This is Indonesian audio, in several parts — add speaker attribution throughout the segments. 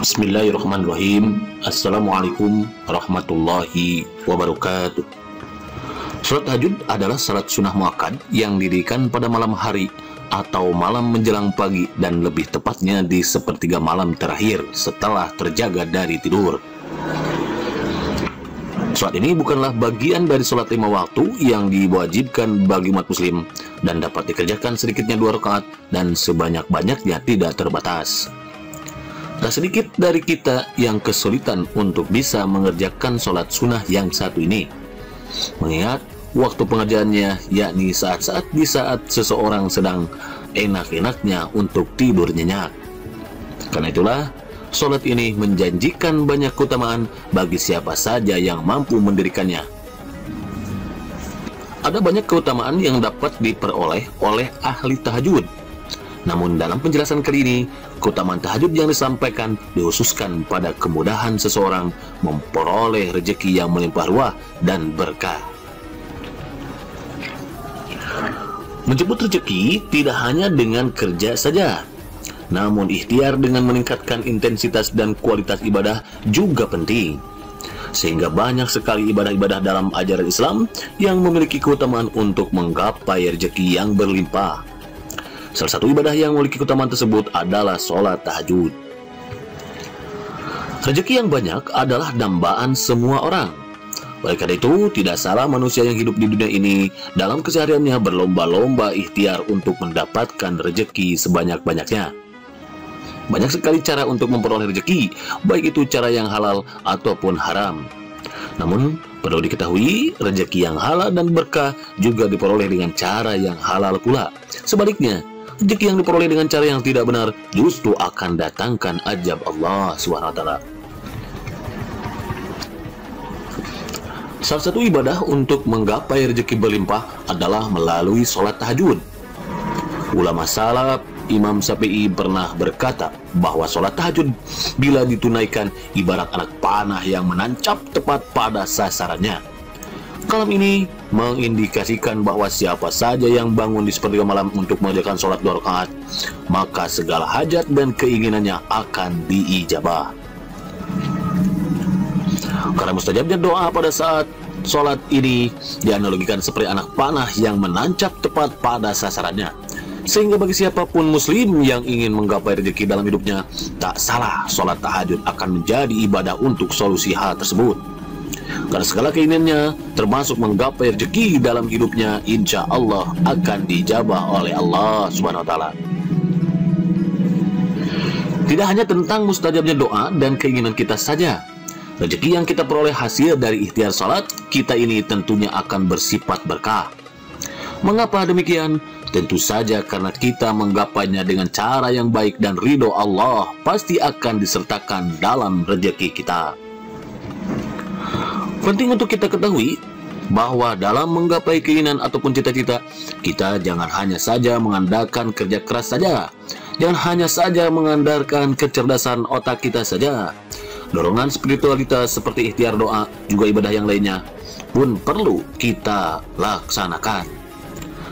Speaker 1: Bismillahirrahmanirrahim. Assalamualaikum warahmatullahi wabarakatuh. Salat tahajud adalah salat sunnah muakkad yang didirikan pada malam hari atau malam menjelang pagi, dan lebih tepatnya di sepertiga malam terakhir setelah terjaga dari tidur. Salat ini bukanlah bagian dari salat 5 waktu yang diwajibkan bagi umat muslim, dan dapat dikerjakan sedikitnya 2 rakaat dan sebanyak-banyaknya tidak terbatas. Tak sedikit dari kita yang kesulitan untuk bisa mengerjakan sholat sunnah yang satu ini, mengingat waktu pengerjaannya yakni saat-saat di saat seseorang sedang enak-enaknya untuk tidur nyenyak. Karena itulah, sholat ini menjanjikan banyak keutamaan bagi siapa saja yang mampu mendirikannya. Ada banyak keutamaan yang dapat diperoleh oleh ahli tahajud. Namun dalam penjelasan kali ini, keutamaan tahajud yang disampaikan dikhususkan pada kemudahan seseorang memperoleh rezeki yang melimpah ruah dan berkah. Menjemput rezeki tidak hanya dengan kerja saja, namun ikhtiar dengan meningkatkan intensitas dan kualitas ibadah juga penting. Sehingga banyak sekali ibadah-ibadah dalam ajaran Islam yang memiliki keutamaan untuk menggapai rezeki yang berlimpah. Salah satu ibadah yang memiliki keutamaan tersebut adalah sholat tahajud. Rezeki yang banyak adalah dambaan semua orang. Oleh karena itu, tidak salah manusia yang hidup di dunia ini dalam kesehariannya berlomba-lomba ikhtiar untuk mendapatkan rezeki sebanyak-banyaknya. Banyak sekali cara untuk memperoleh rezeki, baik itu cara yang halal ataupun haram. Namun, perlu diketahui, rezeki yang halal dan berkah juga diperoleh dengan cara yang halal pula. Sebaliknya, rezeki yang diperoleh dengan cara yang tidak benar justru akan datangkan azab Allah SWT. Salah satu ibadah untuk menggapai rezeki berlimpah adalah melalui sholat tahajud. Ulama salaf Imam Syafi'i pernah berkata bahwa sholat tahajud bila ditunaikan ibarat anak panah yang menancap tepat pada sasarannya. Kalam ini mengindikasikan bahwa siapa saja yang bangun di sepertiga malam untuk mengerjakan sholat 2 rakaat, maka segala hajat dan keinginannya akan diijabah. Karena mustajabnya doa pada saat sholat ini dianalogikan seperti anak panah yang menancap tepat pada sasarannya. Sehingga bagi siapapun muslim yang ingin menggapai rezeki dalam hidupnya, tak salah sholat tahajud akan menjadi ibadah untuk solusi hal tersebut. Karena segala keinginannya, termasuk menggapai rezeki dalam hidupnya, insya Allah akan dijabah oleh Allah SWT. Tidak hanya tentang mustajabnya doa dan keinginan kita saja, rezeki yang kita peroleh hasil dari ikhtiar salat kita ini tentunya akan bersifat berkah. Mengapa demikian? Tentu saja karena kita menggapainya dengan cara yang baik, dan ridho Allah pasti akan disertakan dalam rezeki kita. Penting untuk kita ketahui bahwa dalam menggapai keinginan ataupun cita-cita, kita jangan hanya saja mengandalkan kerja keras saja. Jangan hanya saja mengandalkan kecerdasan otak kita saja. Dorongan spiritualitas seperti ikhtiar doa, juga ibadah yang lainnya pun perlu kita laksanakan.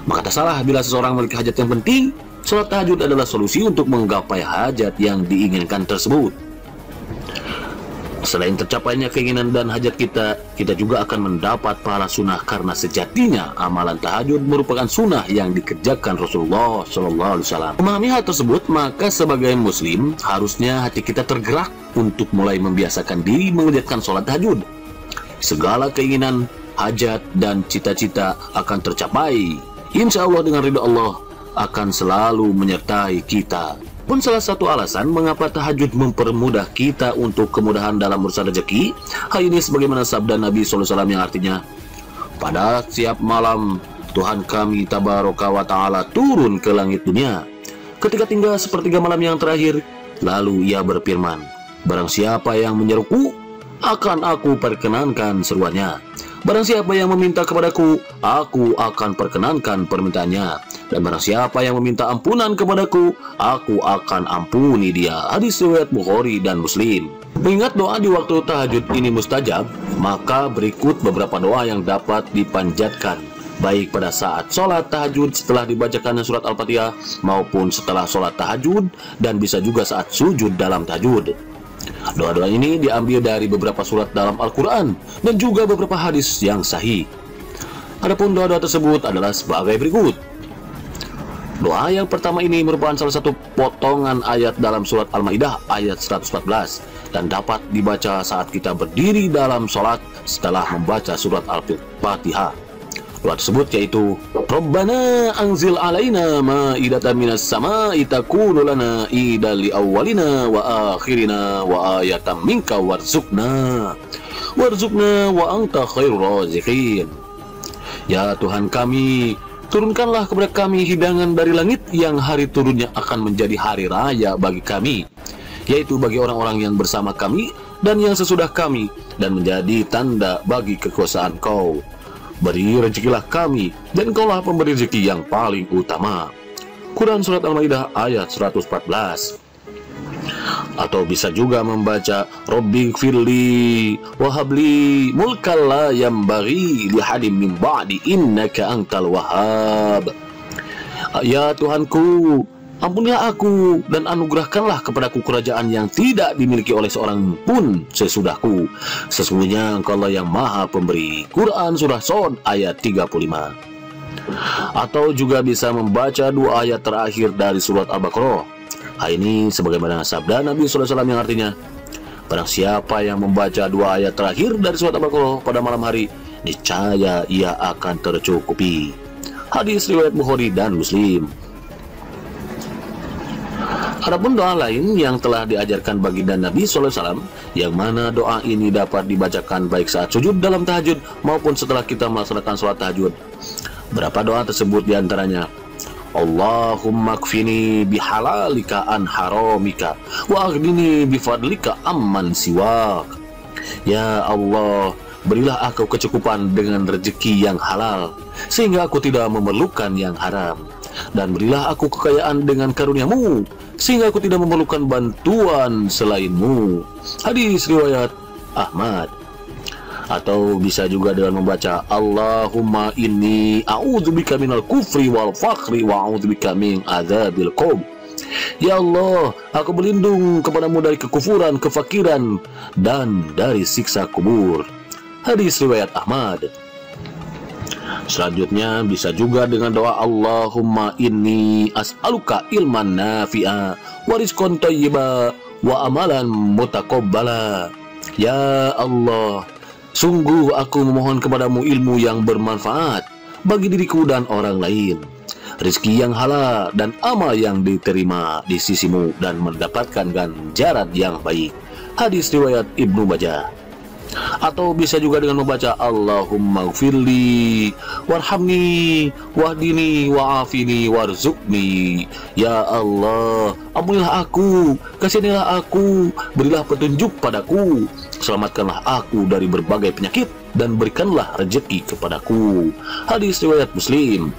Speaker 1: Maka tak salah bila seseorang memiliki hajat yang penting, sholat tahajud adalah solusi untuk menggapai hajat yang diinginkan tersebut. Selain tercapainya keinginan dan hajat kita, kita juga akan mendapat pahala sunnah, karena sejatinya amalan tahajud merupakan sunnah yang dikerjakan Rasulullah SAW. Memahami hal tersebut, maka sebagai muslim harusnya hati kita tergerak untuk mulai membiasakan diri mengerjakan sholat tahajud. Segala keinginan, hajat, dan cita-cita akan tercapai, insya Allah dengan ridha Allah akan selalu menyertai kita. Pun salah satu alasan mengapa tahajud mempermudah kita untuk kemudahan dalam urusan rezeki. Hal ini sebagaimana sabda Nabi SAW yang artinya, pada setiap malam Tuhan kami Tabaraka wa Ta'ala turun ke langit dunia. Ketika tinggal sepertiga malam yang terakhir, lalu ia berfirman, barang siapa yang menyeruku, akan aku perkenankan seruannya. Barang siapa yang meminta kepadaku, aku akan perkenankan permintaannya. Dan barang siapa yang meminta ampunan kepadaku, aku akan ampuni dia. Hadis riwayat Bukhari dan Muslim. Mengingat doa di waktu tahajud ini mustajab, maka berikut beberapa doa yang dapat dipanjatkan, baik pada saat sholat tahajud setelah dibacakan surat Al-Fatihah, maupun setelah sholat tahajud, dan bisa juga saat sujud dalam tahajud. Doa-doa ini diambil dari beberapa surat dalam Al-Quran dan juga beberapa hadis yang sahih. Adapun doa-doa tersebut adalah sebagai berikut. Doa yang pertama ini merupakan salah satu potongan ayat dalam surat Al-Maidah ayat 114 dan dapat dibaca saat kita berdiri dalam sholat setelah membaca surat Al-Fatihah. Doa tersebut yaitu Rabbana anzil alaina ma'idatan minas sama'i takunu lana idal li awwalina wa akhirina wa ayatan minka warzuqna wa anta khairur raziqin. Ya Tuhan kami, turunkanlah kepada kami hidangan dari langit yang hari turunnya akan menjadi hari raya bagi kami, yaitu bagi orang-orang yang bersama kami dan yang sesudah kami, dan menjadi tanda bagi kekuasaan Kau. Beri rezekilah kami, dan Kaulah pemberi rezeki yang paling utama. Quran Surat Al-Maidah ayat 114. Atau bisa juga membaca Rabbi gfirli wahabli mulkal la yambaghi li hadim min ba'di innaka antal wahhab. Ya Tuhanku, ampunilah aku dan anugerahkanlah kepadaku kerajaan yang tidak dimiliki oleh seorang pun sesudahku. Sesungguhnya Engkaulah yang maha pemberi. Quran Surah Shad ayat 35. Atau juga bisa membaca dua ayat terakhir dari surat Al-Baqarah. Hal ini sebagaimana sabda Nabi SAW yang artinya, barang siapa yang membaca dua ayat terakhir dari surat Al-Baqarah pada malam hari, niscaya ia akan tercukupi. Hadis riwayat Bukhari dan Muslim. Adapun doa lain yang telah diajarkan baginda Nabi SAW, yang mana doa ini dapat dibacakan baik saat sujud dalam tahajud maupun setelah kita melaksanakan sholat tahajud. Berapa doa tersebut diantaranya? Allahumma kfini bihalalika an haramika wa aghnini bifadlika amman siwak. Ya Allah, berilah aku kecukupan dengan rezeki yang halal sehingga aku tidak memerlukan yang haram, dan berilah aku kekayaan dengan karunia-Mu sehingga aku tidak memerlukan bantuan selain-Mu. Hadis riwayat Ahmad. Atau bisa juga dengan membaca Allahumma inni a'udzubika minal kufri wal fakhri wa a'udzubika min adzabil qabr. Ya Allah, aku berlindung kepadamu dari kekufuran, kefakiran, dan dari siksa kubur. Hadis riwayat Ahmad. Selanjutnya bisa juga dengan doa Allahumma inni as'aluka ilman nafi'a wa rizqan thayyiba wa amalan mutaqabbala. Ya Allah, sungguh aku memohon kepadamu ilmu yang bermanfaat bagi diriku dan orang lain, rezeki yang halal dan amal yang diterima di sisimu dan mendapatkan ganjaran yang baik. Hadis riwayat Ibnu Majah. Atau bisa juga dengan membaca Allahumma gfirli warhamni wahdini wa'afini warzuqni. Ya Allah, ampunilah aku, kasihanilah aku, berilah petunjuk padaku, selamatkanlah aku dari berbagai penyakit, dan berikanlah rezeki kepadaku. Hadis riwayat Muslim.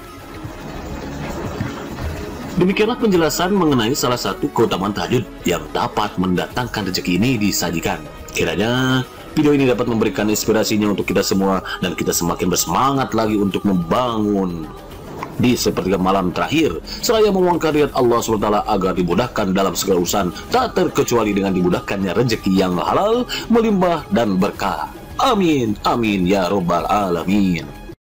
Speaker 1: Demikianlah penjelasan mengenai salah satu keutamaan tahajud yang dapat mendatangkan rezeki ini disajikan. Kiranya video ini dapat memberikan inspirasinya untuk kita semua, dan kita semakin bersemangat lagi untuk membangun di sepertiga malam terakhir, seraya memohon kehadirat Allah SWT agar dimudahkan dalam segala urusan, tak terkecuali dengan dimudahkannya rezeki yang halal, melimpah dan berkah. Amin, amin ya robbal alamin.